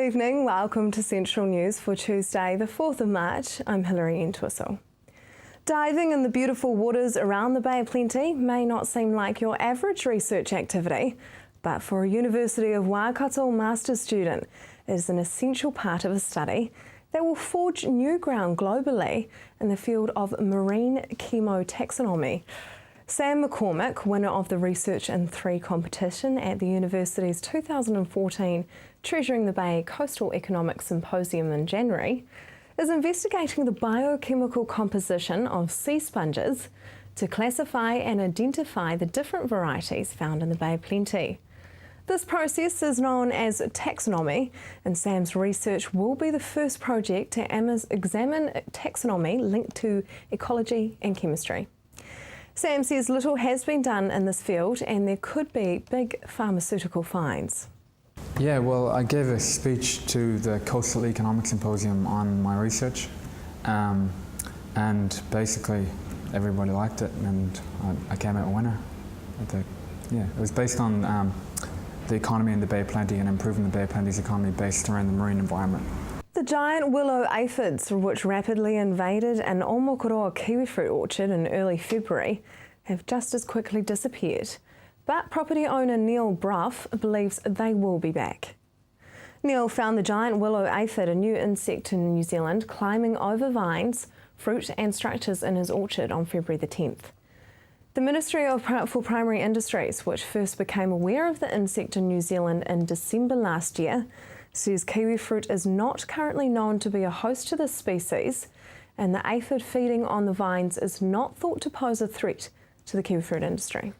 evening, welcome to Central News for Tuesday the 4th of March. I'm Hilary Entwistle. Diving in the beautiful waters around the Bay of Plenty may not seem like your average research activity, but for a University of Waikato master's student, it is an essential part of a study that will forge new ground globally in the field of marine chemotaxonomy. Sam McCormick, winner of the Research in 3 competition at the university's 2014 Treasuring the Bay Coastal Economic Symposium in January, is investigating the biochemical composition of sea sponges to classify and identify the different varieties found in the Bay of Plenty. This process is known as taxonomy, and Sam's research will be the first project to examine taxonomy linked to ecology and chemistry. Sam says little has been done in this field and there could be big pharmaceutical finds. Yeah, well, I gave a speech to the Coastal Economic Symposium on my research, and basically everybody liked it, and I came out a winner. It was based on the economy in the Bay of Plenty and improving the Bay of Plenty's economy based around the marine environment. The giant willow aphids, which rapidly invaded an Omokoroa kiwifruit orchard in early February, have just as quickly disappeared. But property owner Neil Bruff believes they will be back. Neil found the giant willow aphid, a new insect in New Zealand, climbing over vines, fruit and structures in his orchard on February the 10th. The Ministry for Primary Industries, which first became aware of the insect in New Zealand in December last year, says kiwifruit is not currently known to be a host to this species, and the aphid feeding on the vines is not thought to pose a threat to the kiwifruit industry.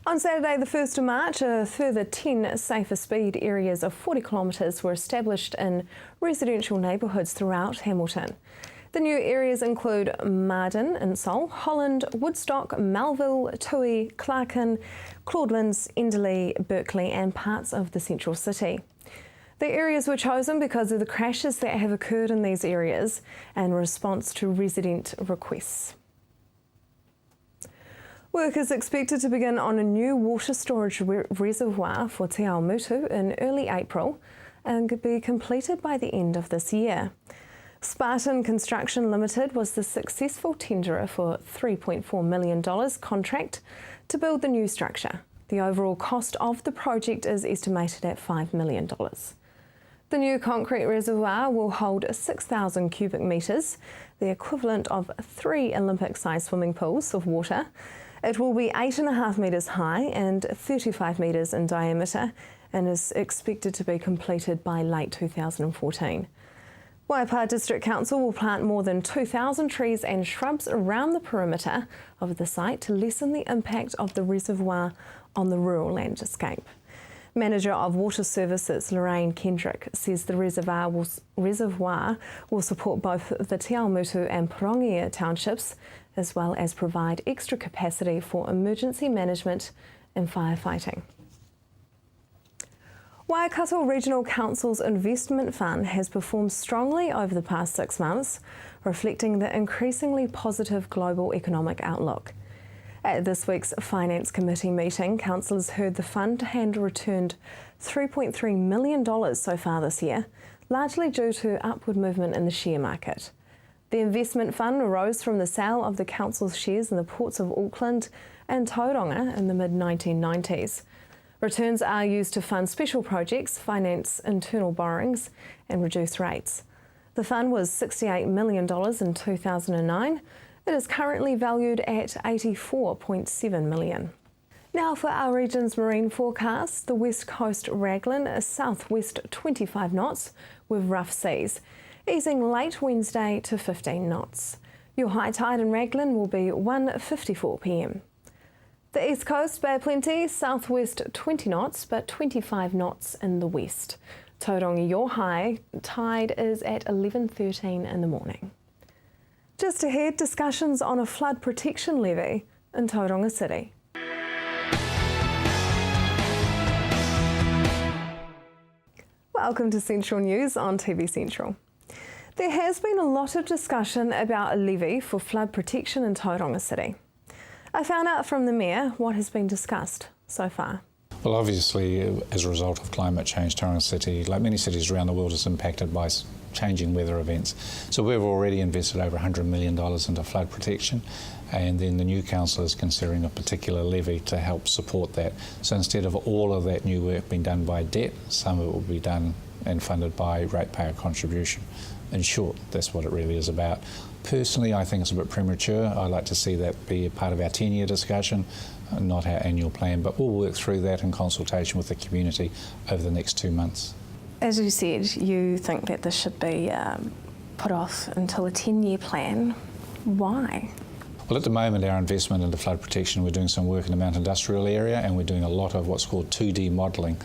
On Saturday the 1st of March, a further 10 safer speed areas of 40 kilometres were established in residential neighbourhoods throughout Hamilton. The new areas include Marden in Seoul, Holland, Woodstock, Melville, Tui, Clarkin, Claudelands, Enderley, Berkeley and parts of the central city. The areas were chosen because of the crashes that have occurred in these areas in response to resident requests. Work is expected to begin on a new water storage reservoir for Te Awamutu in early April and could be completed by the end of this year. Spartan Construction Limited was the successful tenderer for $3.4 million contract to build the new structure. The overall cost of the project is estimated at $5 million. The new concrete reservoir will hold 6,000 cubic metres, the equivalent of 3 Olympic-sized swimming pools of water. It will be 8.5 metres high and 35 metres in diameter and is expected to be completed by late 2014. Waipa District Council will plant more than 2,000 trees and shrubs around the perimeter of the site to lessen the impact of the reservoir on the rural landscape. Manager of Water Services, Lorraine Kendrick, says the reservoir will support both the Te Awamutu and Porongia townships, as well as provide extra capacity for emergency management and firefighting. Waikato Regional Council's investment fund has performed strongly over the past 6 months, reflecting the increasingly positive global economic outlook. At this week's Finance Committee meeting, councillors heard the fund had returned $3.3 million so far this year, largely due to upward movement in the share market. The investment fund arose from the sale of the council's shares in the ports of Auckland and Tauranga in the mid-1990s. Returns are used to fund special projects, finance internal borrowings and reduce rates. The fund was $68 million in 2009. It is currently valued at $84.7 million. Now for our region's marine forecast, the west coast Raglan is southwest 25 knots with rough seas, easing late Wednesday to 15 knots. Your high tide in Raglan will be 1:54 p.m. The east coast, Bay of Plenty, southwest 20 knots, but 25 knots in the west. Tauranga, your high tide is at 11:13 in the morning. Just ahead, discussions on a flood protection levy in Tauranga City. Welcome to Central News on TV Central. There has been a lot of discussion about a levy for flood protection in Tauranga City. I found out from the Mayor what has been discussed so far. Well, obviously, as a result of climate change, Tauranga City, like many cities around the world, is impacted by changing weather events. So we've already invested over $100 million into flood protection, and then the new council is considering a particular levy to help support that. So instead of all of that new work being done by debt, some of it will be done and funded by ratepayer contribution. In short, that's what it really is about. Personally, I think it's a bit premature. I'd like to see that be a part of our 10-year discussion, not our annual plan, but we'll work through that in consultation with the community over the next 2 months. As you said, you think that this should be put off until a 10-year plan. Why? Well, at the moment, our investment into flood protection, we're doing some work in the Mount Industrial area, and we're doing a lot of what's called 2D modelling.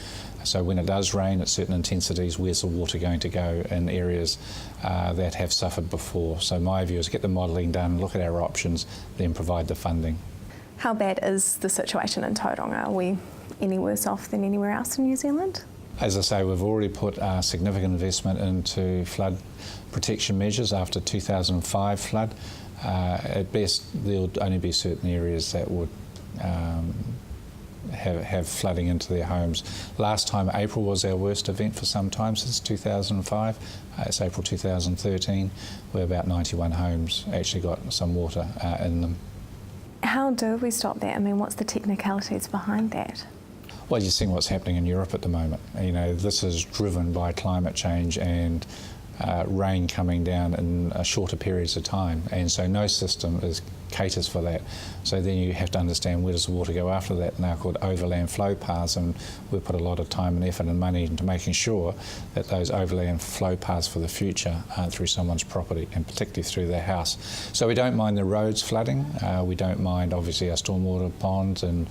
So when it does rain at certain intensities, where's the water going to go in areas that have suffered before? So my view is get the modelling done, look at our options, then provide the funding. How bad is the situation in Tauranga? Are we any worse off than anywhere else in New Zealand? As I say, we've already put significant investment into flood protection measures after 2005 flood. At best, there'll only be certain areas that would have flooding into their homes. Last time, April was our worst event for some time since 2005. It's April 2013, where about 91 homes actually got some water in them. How do we stop that? I mean, what's the technicalities behind that? Well, you're seeing what's happening in Europe at the moment. You know, this is driven by climate change and rain coming down in shorter periods of time, and so no system caters for that. So then you have to understand where does the water go after that, now called overland flow paths, and we put a lot of time and effort and money into making sure that those overland flow paths for the future aren't through someone's property, and particularly through their house. So we don't mind the roads flooding, we don't mind obviously our stormwater ponds and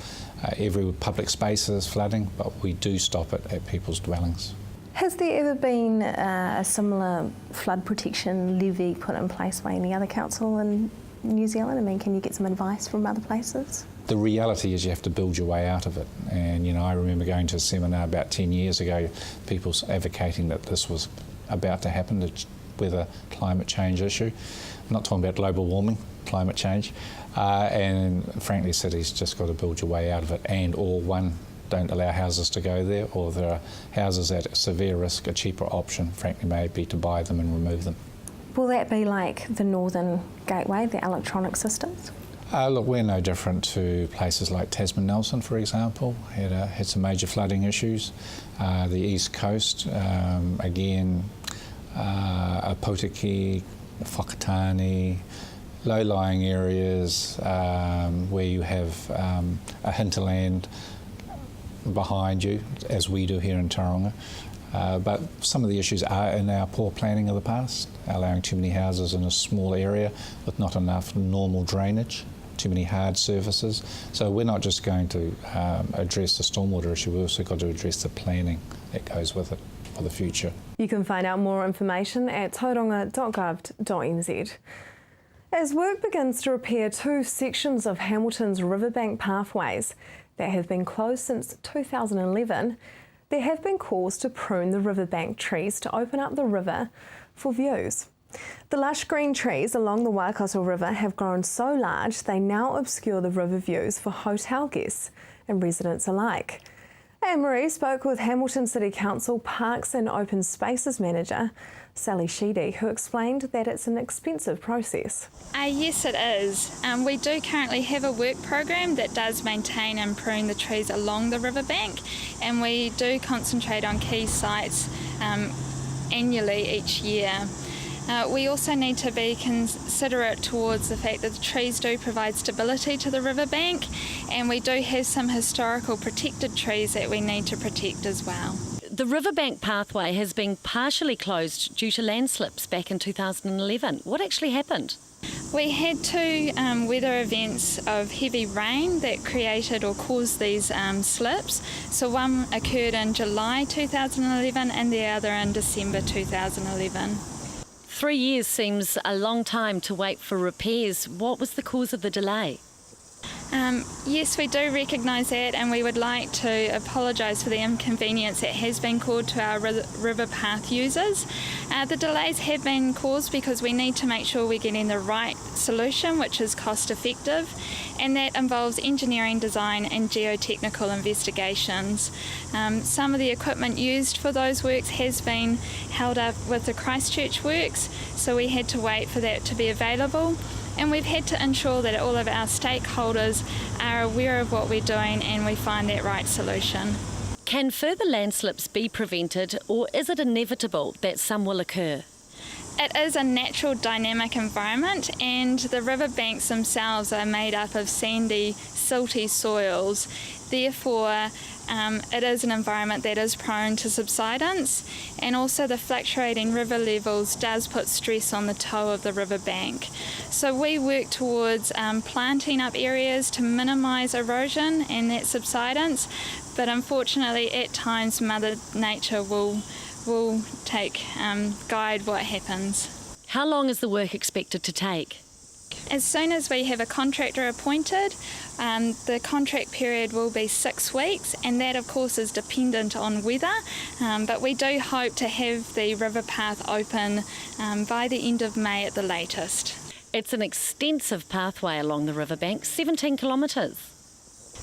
every public spaces flooding, but we do stop it at people's dwellings. Has there ever been a similar flood protection levy put in place by any other council in New Zealand? I mean, can you get some advice from other places? The reality is you have to build your way out of it. And, you know, I remember going to a seminar about 10 years ago, people advocating that this was about to happen, the weather climate change issue. I'm not talking about global warming, climate change. And frankly, cities just got to build your way out of it, and or one, don't allow houses to go there, or there are houses at severe risk. A cheaper option, frankly, may be to buy them and remove them. Will that be like the Northern Gateway, the electronic systems? Look, we're no different to places like Tasman Nelson, for example, had some major flooding issues. The East Coast, again, Opotiki, Whakatane, low-lying areas where you have a hinterland behind you, as we do here in Tauranga. But some of the issues are in our poor planning of the past, allowing too many houses in a small area with not enough normal drainage, too many hard surfaces. So we're not just going to address the stormwater issue, we've also got to address the planning that goes with it for the future. You can find out more information at tauranga.gov.nz. As work begins to repair 2 sections of Hamilton's riverbank pathways that have been closed since 2011, there have been calls to prune the riverbank trees to open up the river for views. The lush green trees along the Waikato River have grown so large they now obscure the river views for hotel guests and residents alike. Anne-Marie spoke with Hamilton City Council Parks and Open Spaces Manager Sally Sheedy, who explained that it's an expensive process. Yes, it is. We do currently have a work program that does maintain and prune the trees along the riverbank, and we do concentrate on key sites annually each year. We also need to be considerate towards the fact that the trees do provide stability to the riverbank, and we do have some historical protected trees that we need to protect as well. The riverbank pathway has been partially closed due to landslips back in 2011. What actually happened? We had 2 weather events of heavy rain that created or caused these slips. So one occurred in July 2011 and the other in December 2011. 3 years seems a long time to wait for repairs. What was the cause of the delay? Yes, we do recognise that, and we would like to apologise for the inconvenience that has been caused to our river path users. The delays have been caused because we need to make sure we're getting the right solution, which is cost effective, and that involves engineering design and geotechnical investigations. Some of the equipment used for those works has been held up with the Christchurch works, so we had to wait for that to be available. And we've had to ensure that all of our stakeholders are aware of what we're doing and we find that right solution. Can further landslips be prevented, or is it inevitable that some will occur? It is a natural dynamic environment, and the riverbanks themselves are made up of sandy, silty soils. Therefore, it is an environment that is prone to subsidence, and also the fluctuating river levels does put stress on the toe of the riverbank. So we work towards planting up areas to minimise erosion and that subsidence, but unfortunately at times Mother Nature will guide what happens. How long is the work expected to take? As soon as we have a contractor appointed, the contract period will be 6 weeks, and that of course is dependent on weather, but we do hope to have the river path open by the end of May at the latest. It's an extensive pathway along the riverbank, 17 kilometres.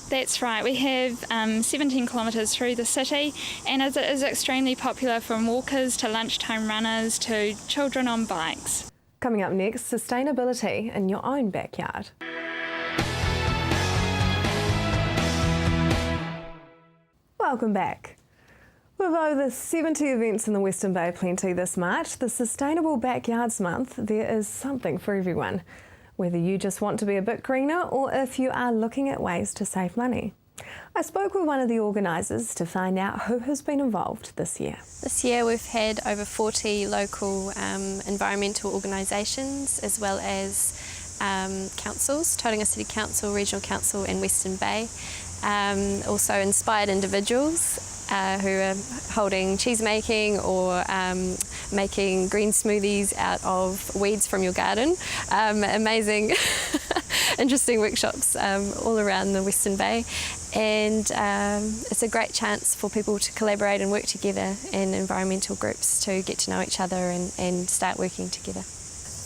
That's right, we have 17 kilometres through the city, and it is extremely popular from walkers to lunchtime runners to children on bikes. Coming up next, sustainability in your own backyard. Welcome back. With over 70 events in the Western Bay Plenty this March, the Sustainable Backyards Month, there is something for everyone. Whether you just want to be a bit greener or if you are looking at ways to save money. I spoke with one of the organisers to find out who has been involved this year. This year we've had over 40 local environmental organisations as well as councils, Tauranga City Council, Regional Council and Western Bay. Also inspired individuals who are holding cheese making or making green smoothies out of weeds from your garden. Amazing, interesting workshops all around the Western Bay. And it's a great chance for people to collaborate and work together in environmental groups to get to know each other and start working together.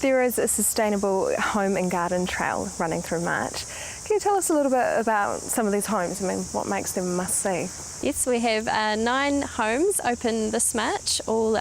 There is a sustainable home and garden trail running through March. Can you tell us a little bit about some of these homes? I mean, what makes them a must-see? Yes, we have 9 homes open this March, all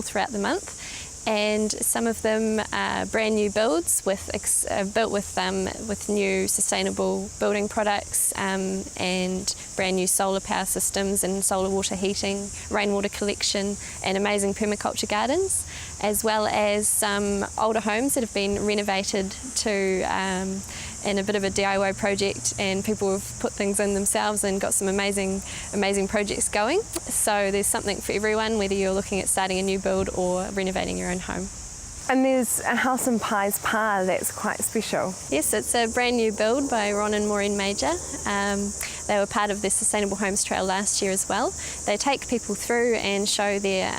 throughout the month. And some of them are brand new builds built with new sustainable building products and brand new solar power systems and solar water heating, rainwater collection and amazing permaculture gardens, as well as some older homes that have been renovated to in a bit of a DIY project, and people have put things in themselves and got some amazing projects going. So there's something for everyone, whether you're looking at starting a new build or renovating your own home. And there's a house in Pies Pa that's quite special. Yes, it's a brand new build by Ron and Maureen Major. They were part of the Sustainable Homes Trail last year as well. They take people through and show their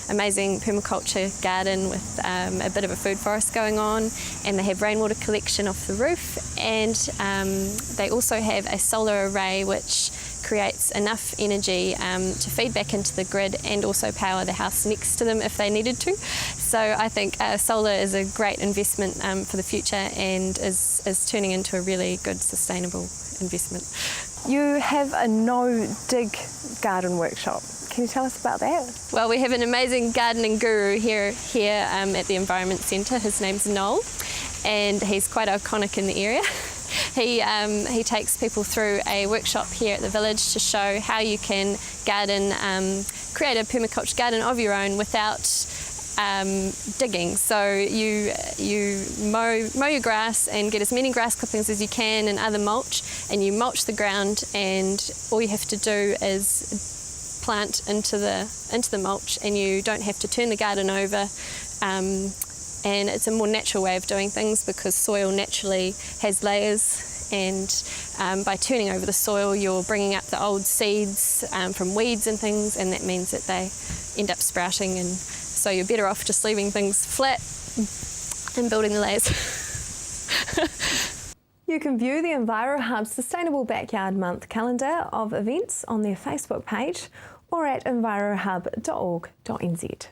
amazing permaculture garden with a bit of a food forest going on, and they have rainwater collection off the roof, and they also have a solar array which creates enough energy to feed back into the grid and also power the house next to them if they needed to. So I think solar is a great investment for the future and is turning into a really good sustainable investment. You have a no-dig garden workshop. Can you tell us about that? Well, we have an amazing gardening guru here at the Environment Centre. His name's Noel, and he's quite iconic in the area. He takes people through a workshop here at the village to show how you can garden, create a permaculture garden of your own without digging. So you mow your grass and get as many grass clippings as you can and other mulch, and you mulch the ground, and all you have to do is plant into the mulch, and you don't have to turn the garden over. And it's a more natural way of doing things because soil naturally has layers, and by turning over the soil you're bringing up the old seeds from weeds and things, and that means that they end up sprouting, and so you're better off just leaving things flat and building the layers. You can view the EnviroHub Sustainable Backyard Month calendar of events on their Facebook page or at envirohub.org.nz.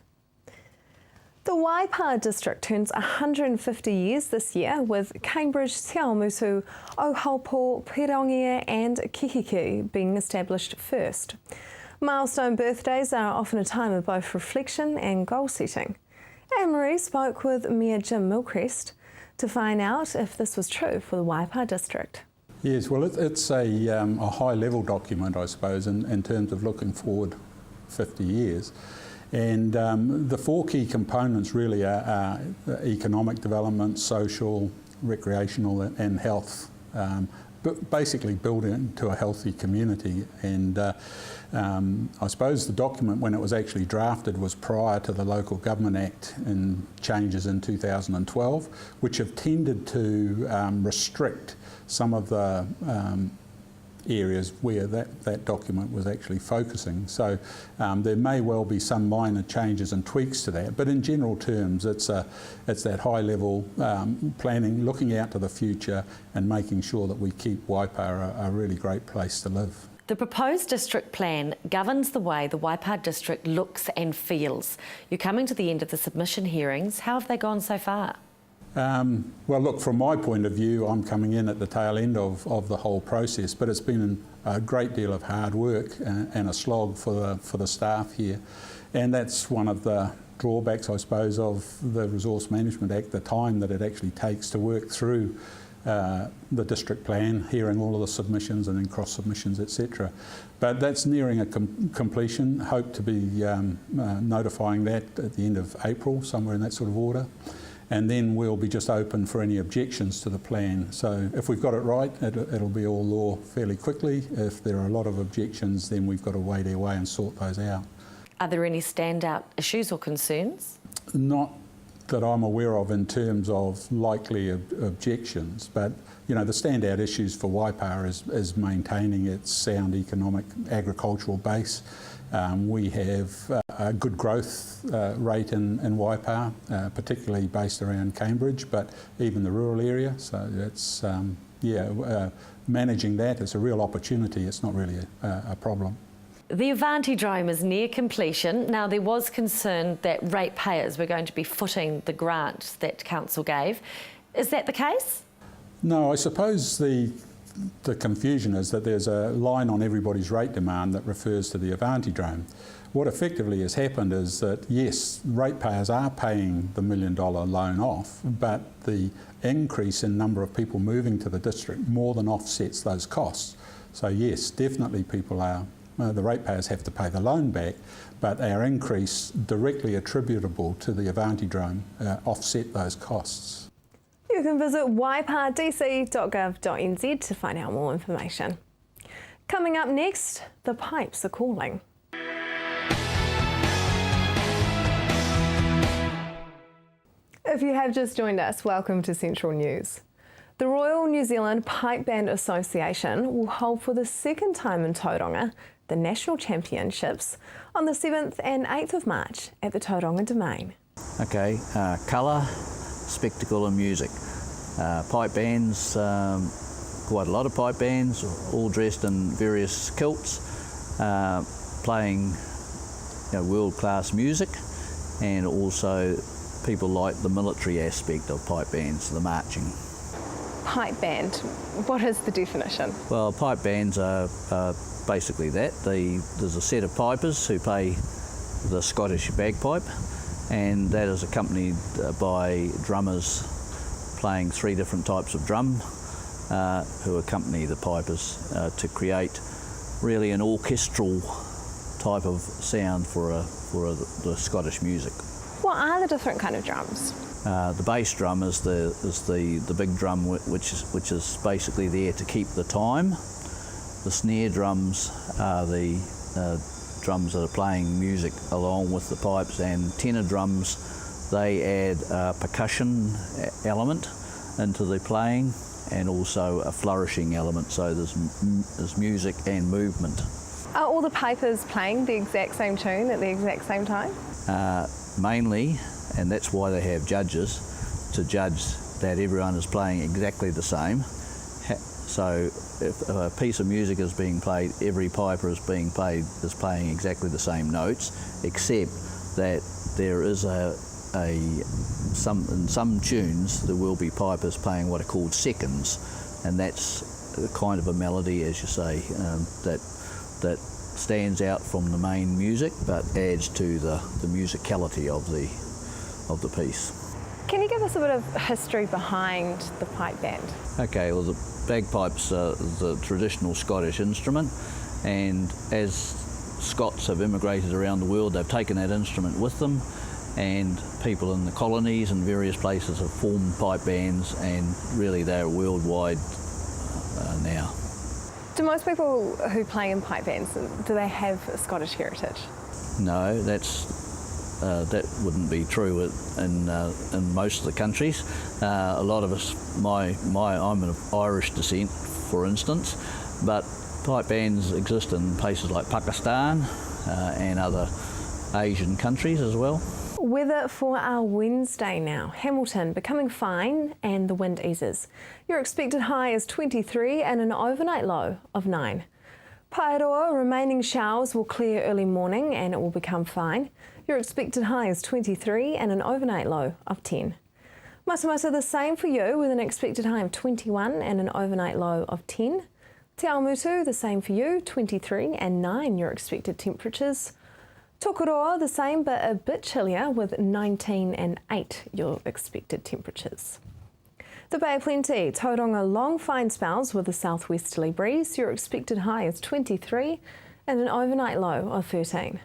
The Waipa district turns 150 years this year, with Cambridge, Te Awamutu, Ohaupo, Pirongia and Kihiki being established first. Milestone birthdays are often a time of both reflection and goal setting. Anne-Marie spoke with Mayor Jim Milcrest to find out if this was true for the Waipa district. Yes, well, it's a high-level document, I suppose, in terms of looking forward 50 years. And the four key components really are economic development, social, recreational and health, but basically building to a healthy community. And I suppose the document, when it was actually drafted, was prior to the Local Government Act and changes in 2012, which have tended to restrict some of the areas where that document was actually focusing. So there may well be some minor changes and tweaks to that, but in general terms it's that high level planning, looking out to the future and making sure that we keep Waipa a really great place to live. The proposed district plan governs the way the Waipa district looks and feels. You're coming to the end of the submission hearings. How have they gone so far? Well, look, from my point of view, I'm coming in at the tail end of the whole process, but it's been a great deal of hard work and a slog for the staff here. And that's one of the drawbacks, I suppose, of the Resource Management Act, the time that it actually takes to work through the district plan, hearing all of the submissions and then cross submissions, etc. But that's nearing a completion. Hope to be notifying that at the end of April, somewhere in that sort of order. And then we'll be just open for any objections to the plan. So if we've got it right, it'll be all law fairly quickly. If there are a lot of objections, then we've got to wade our way and sort those out. Are there any standout issues or concerns? Not that I'm aware of in terms of likely objections, but you know, the standout issues for Waipa is maintaining its sound economic agricultural base. We have a good growth rate in Waipa, particularly based around Cambridge, but even the rural area. So it's, managing that is a real opportunity. It's not really a problem. The Avantidrome is near completion. Now, there was concern that ratepayers were going to be footing the grant that Council gave. Is that the case? No, I suppose the confusion is that there's a line on everybody's rate demand that refers to the Avantidrome. What effectively has happened is that, yes, ratepayers are paying the $1 million loan off, but the increase in number of people moving to the district more than offsets those costs. So yes, definitely people are, the ratepayers have to pay the loan back, but our increase directly attributable to the Avantidrome offset those costs. You can visit waipardc.gov.nz to find out more information. Coming up next, the pipes are calling. If you have just joined us, welcome to Central News. The Royal New Zealand Pipe Band Association will hold for the second time in Tauranga the National Championships on the 7th and 8th of March at the Tauranga Domain. Okay, colour, spectacle and music. Pipe bands, quite a lot of pipe bands, all dressed in various kilts, playing world-class music, and also people like the military aspect of pipe bands, the marching. Pipe band, what is the definition? Well, pipe bands are basically that. There's a set of pipers who play the Scottish bagpipe, and that is accompanied by drummers playing 3 different types of drum who accompany the pipers to create really an orchestral type of sound for the Scottish music. What are the different kind of drums? The bass drum is the big drum which is basically there to keep the time. The snare drums are the drums that are playing music along with the pipes, and tenor drums, they add a percussion element into the playing and also a flourishing element, so there's music and movement. Are all the pipers playing the exact same tune at the exact same time? Mainly, and that's why they have judges, to judge that everyone is playing exactly the same, So if a piece of music is being played, every piper is playing exactly the same notes, except that there is in some tunes there will be pipers playing what are called seconds, and that's a kind of a melody, as you say, that stands out from the main music but adds to the musicality of the piece. Can you give us a bit of history behind the pipe band? Okay, well, the bagpipes are the traditional Scottish instrument, and as Scots have immigrated around the world, they've taken that instrument with them, and people in the colonies and various places have formed pipe bands, and really they're worldwide now. Do most people who play in pipe bands, do they have Scottish heritage? No, that wouldn't be true in most of the countries. A lot of us, I'm of Irish descent, for instance, but pipe bands exist in places like Pakistan and other Asian countries as well. Weather for our Wednesday now. Hamilton becoming fine and the wind eases. Your expected high is 23 and an overnight low of 9. Paeroa, remaining showers will clear early morning and it will become fine. Your expected high is 23 and an overnight low of 10. Matamata, the same for you with an expected high of 21 and an overnight low of 10. Te Awamutu, the same for you, 23 and 9 your expected temperatures. Tokoroa, the same but a bit chillier with 19 and 8 your expected temperatures. The Bay of Plenty, Tauranga long fine spells with a southwesterly breeze. Your expected high is 23 and an overnight low of 13.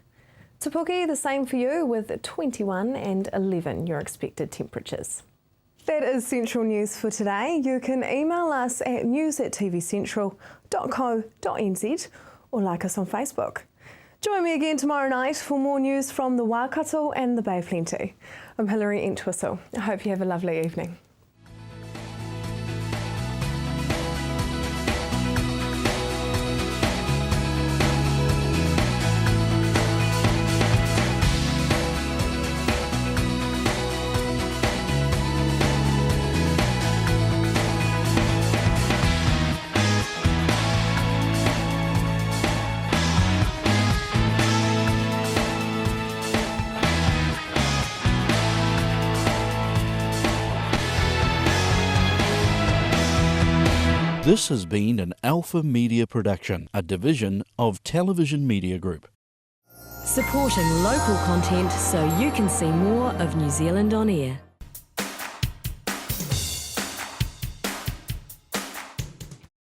Te Puke, the same for you with 21 and 11 your expected temperatures. That is Central News for today. You can email us at news@tvcentral.co.nz or like us on Facebook. Join me again tomorrow night for more news from the Waikato and the Bay of Plenty. I'm Hilary Entwistle. I hope you have a lovely evening. This has been an Alpha Media production, a division of Television Media Group. Supporting local content so you can see more of New Zealand on air.